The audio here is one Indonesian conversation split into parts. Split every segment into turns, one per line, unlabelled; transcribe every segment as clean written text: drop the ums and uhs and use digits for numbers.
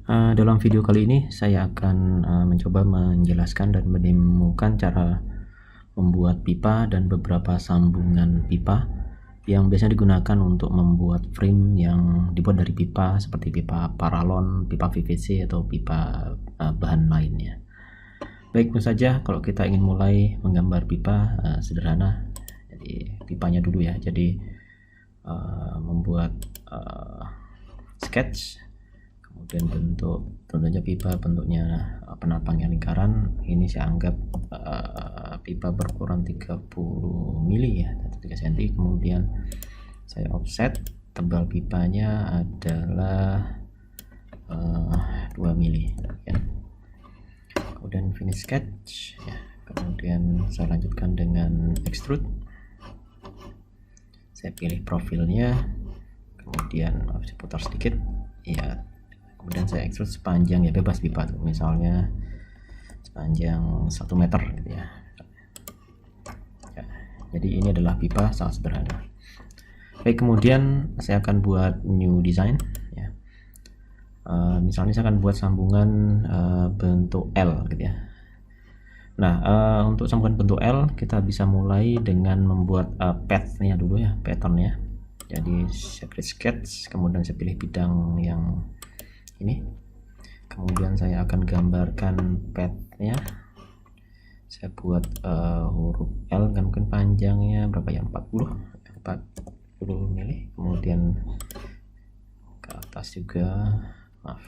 Dalam video kali ini saya akan mencoba menjelaskan dan menemukan cara membuat pipa dan beberapa sambungan pipa yang biasanya digunakan untuk membuat frame yang dibuat dari pipa seperti pipa paralon, pipa PVC atau pipa bahan lainnya. Baik, tentu saja kalau kita ingin mulai menggambar pipa sederhana, jadi pipanya dulu ya. Jadi membuat sketch, kemudian bentuk tentunya pipa bentuknya penapangnya lingkaran. Ini saya anggap pipa berukuran 30 mili ya, 3 cm. Kemudian saya offset, tebal pipanya adalah 2 mili ya. Kemudian finish sketch ya. Kemudian saya lanjutkan dengan extrude. Saya pilih profilnya, kemudian saya putar sedikit ya. Kemudian saya extrude sepanjang ya, bebas pipa tuh, misalnya sepanjang 1 meter gitu ya. Jadi ini adalah pipa sangat sederhana. Baik, kemudian saya akan buat new design ya. Misalnya saya akan buat sambungan bentuk L gitu ya. Nah, untuk sambungan bentuk L kita bisa mulai dengan membuat path-nya dulu ya, pattern-nya. Jadi saya create sketch, kemudian saya pilih bidang yang ini, kemudian saya akan gambarkan path-nya. Saya buat huruf L, kan mungkin panjangnya berapa ya, 40 mili. Kemudian ke atas juga, maaf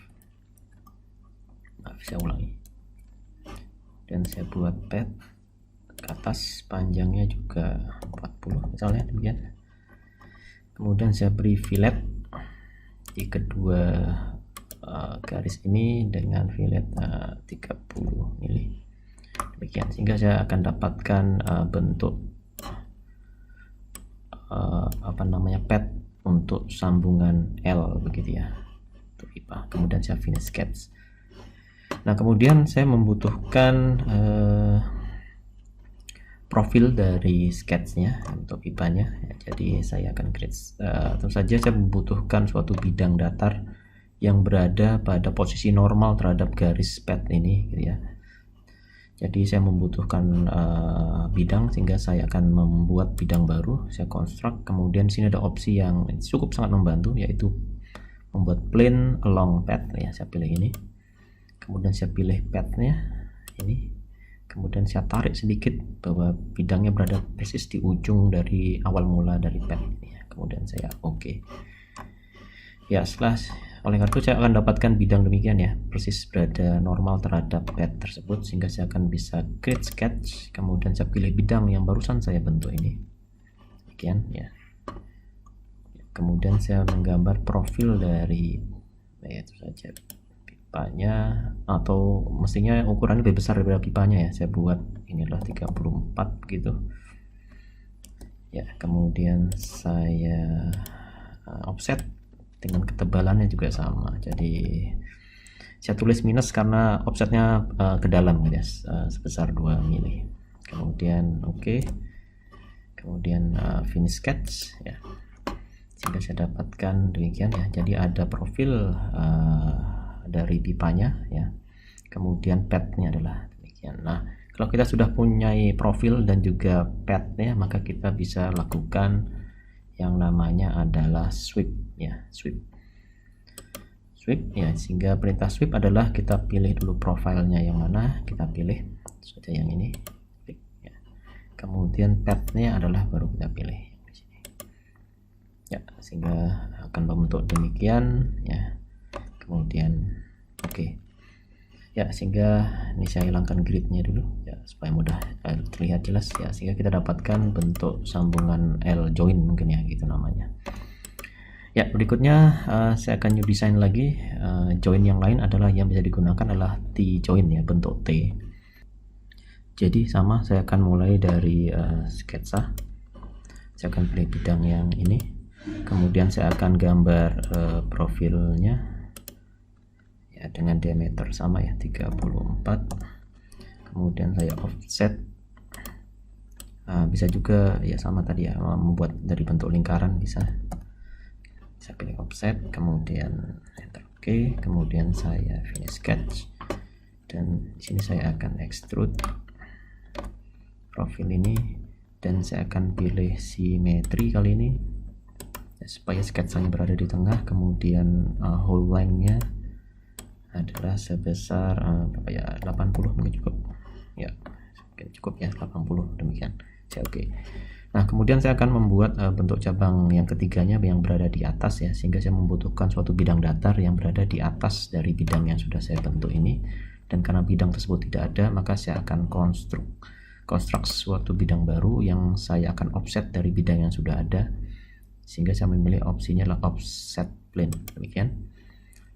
saya ulangi, dan saya buat path ke atas, panjangnya juga 40 misalnya demikian. Kemudian saya beri fillet di kedua garis ini dengan fillet 30 mili demikian, sehingga saya akan dapatkan bentuk path untuk sambungan L begitu ya, untuk pipa. Kemudian saya finish sketch. Nah, kemudian saya membutuhkan profil dari sketchnya untuk pipanya ya. Jadi saya akan create tentu saja saya membutuhkan suatu bidang datar yang berada pada posisi normal terhadap garis path ini gitu ya. Jadi saya membutuhkan bidang, sehingga saya akan membuat bidang baru. Saya construct, kemudian sini ada opsi yang cukup sangat membantu, yaitu membuat plane along path ya. Saya pilih ini, kemudian saya pilih path-nya ini, kemudian saya tarik sedikit bahwa bidangnya berada persis di ujung dari awal mula dari path ini ya. Kemudian saya oke. Ya, setelah oleh karena itu saya akan dapatkan bidang demikian ya, persis berada normal terhadap path tersebut, sehingga saya akan bisa create sketch, kemudian saya pilih bidang yang barusan saya bentuk ini demikian ya. Kemudian saya menggambar profil dari itu saja pipanya, atau mestinya ukurannya lebih besar daripada pipanya ya. Saya buat ini adalah 34 gitu ya. Kemudian saya offset dengan ketebalannya juga sama, jadi saya tulis minus karena offsetnya ke dalam ya, sebesar 2 mili. Kemudian oke. Kemudian finish sketch ya, sehingga saya dapatkan demikian ya. Jadi ada profil dari pipanya ya, kemudian path-nya adalah demikian. Nah, kalau kita sudah punya profil dan juga path-nya, maka kita bisa lakukan yang namanya adalah sweep ya, sweep ya. Sehingga perintah sweep adalah kita pilih dulu profilnya yang mana, kita pilih saja yang ini ya. Kemudian path-nya adalah baru kita pilih di sini ya, sehingga akan membentuk demikian ya. Kemudian oke ya, sehingga ini saya hilangkan gridnya dulu ya, supaya mudah terlihat jelas ya, sehingga kita dapatkan bentuk sambungan L join mungkin ya, gitu namanya ya. Berikutnya saya akan new design lagi. Join yang lain adalah yang bisa digunakan adalah T join ya, bentuk T. Jadi sama, saya akan mulai dari sketsa. Saya akan pilih bidang yang ini, kemudian saya akan gambar profilnya ya, dengan diameter sama ya, 34. Kemudian saya offset, bisa juga ya sama tadi ya, membuat dari bentuk lingkaran bisa pilih offset, kemudian enter. Oke, kemudian saya finish sketch, dan di sini saya akan extrude profil ini, dan saya akan pilih simetri kali ini ya, supaya sketsanya berada di tengah. Kemudian whole length-nya adalah sebesar berapa ya, 80 mungkin cukup ya, mungkin cukup ya, 80 demikian. Oke. Nah, kemudian saya akan membuat bentuk cabang yang ketiganya yang berada di atas ya, sehingga saya membutuhkan suatu bidang datar yang berada di atas dari bidang yang sudah saya bentuk ini. Dan karena bidang tersebut tidak ada, maka saya akan konstruk suatu bidang baru yang saya akan offset dari bidang yang sudah ada, sehingga saya memilih opsinya adalah offset plane. Demikian.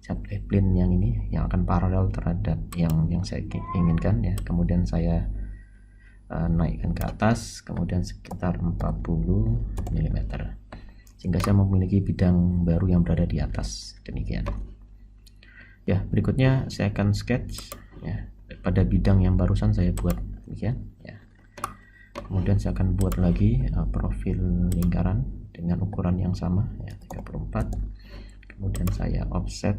Saya pilih plane yang ini yang akan paralel terhadap yang saya inginkan ya. Kemudian saya naikkan ke atas, kemudian sekitar 40 mm, sehingga saya memiliki bidang baru yang berada di atas. Demikian ya. Berikutnya saya akan sketch ya pada bidang yang barusan saya buat. Demikian ya. Kemudian saya akan buat lagi profil lingkaran dengan ukuran yang sama ya, 34. Kemudian saya offset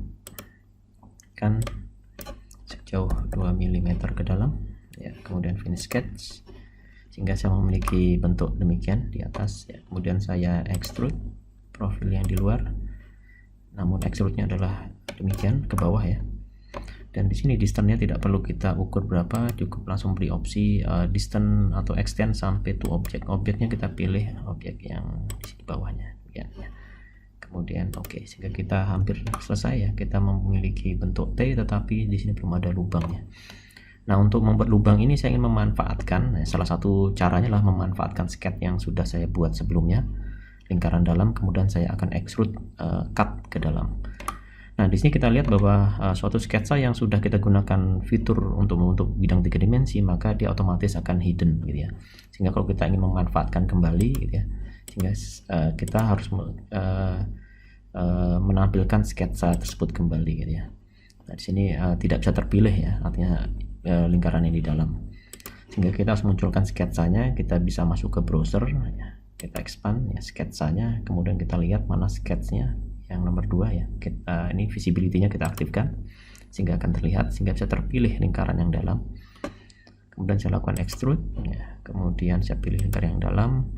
kan sejauh 2 mm ke dalam ya, kemudian finish sketch sehingga saya memiliki bentuk demikian di atas ya. Kemudian saya extrude profil yang di luar, namun extrude-nya adalah demikian ke bawah ya. Dan di sini distance-nya tidak perlu kita ukur berapa, cukup langsung beri opsi distance atau extend sampai to object. Objeknya kita pilih objek yang di bawahnya ya. Kemudian oke, sehingga kita hampir selesai ya. Kita memiliki bentuk T, tetapi di sini belum ada lubangnya. Nah, untuk membuat lubang ini saya ingin memanfaatkan, salah satu caranya adalah memanfaatkan sketch yang sudah saya buat sebelumnya, lingkaran dalam, kemudian saya akan extrude cut ke dalam. Nah, di sini kita lihat bahwa suatu sketsa yang sudah kita gunakan fitur untuk membentuk bidang 3 dimensi, maka dia otomatis akan hidden gitu ya. Sehingga kalau kita ingin memanfaatkan kembali gitu ya, sehingga kita harus menampilkan sketsa tersebut kembali gitu ya. Nah, di sini tidak bisa terpilih ya, artinya lingkaran ini di dalam, sehingga kita harus munculkan sketsanya. Kita bisa masuk ke browser ya, kita expand ya sketsanya, kemudian kita lihat mana sketsnya yang nomor 2 ya. Kita ini visibility-nya kita aktifkan sehingga akan terlihat, sehingga bisa terpilih lingkaran yang dalam. Kemudian saya lakukan extrude ya, kemudian saya pilih lingkaran yang dalam,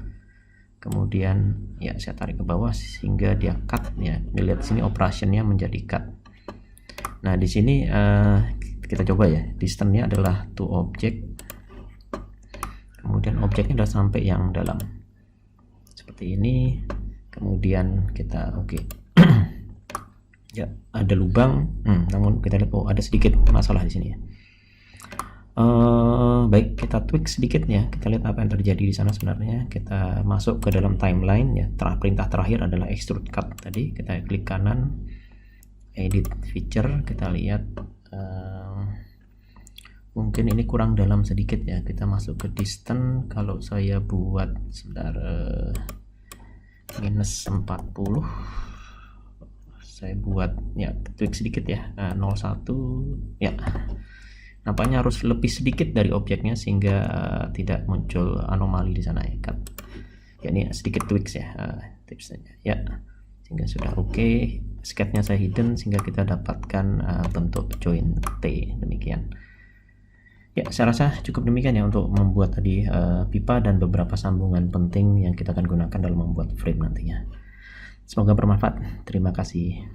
kemudian ya saya tarik ke bawah sehingga dia cut ya. Dilihat sini operationnya menjadi cut. Nah, di sini kita coba ya, distance-nya adalah to object, kemudian objeknya adalah sampai yang dalam seperti ini. Kemudian kita ya ada lubang, namun kita lihat ada sedikit masalah di sini ya. Baik, kita tweak sedikit ya, kita lihat apa yang terjadi di sana sebenarnya. Kita masuk ke dalam timeline ya. Perintah terakhir adalah extrude cut tadi. Kita klik kanan, edit feature, kita lihat mungkin ini kurang dalam sedikit ya. Kita masuk ke distance, kalau saya buat sebentar minus 40, saya buat ya tweak sedikit ya, 01 ya, nampaknya harus lebih sedikit dari objeknya sehingga tidak muncul anomali di sana ya. Ya, ini sedikit tweaks ya, tipsnya ya, sehingga sudah oke. Sketchnya saya hidden sehingga kita dapatkan bentuk join T demikian. Ya, saya rasa cukup demikian ya untuk membuat tadi pipa dan beberapa sambungan penting yang kita akan gunakan dalam membuat frame nantinya. Semoga bermanfaat. Terima kasih.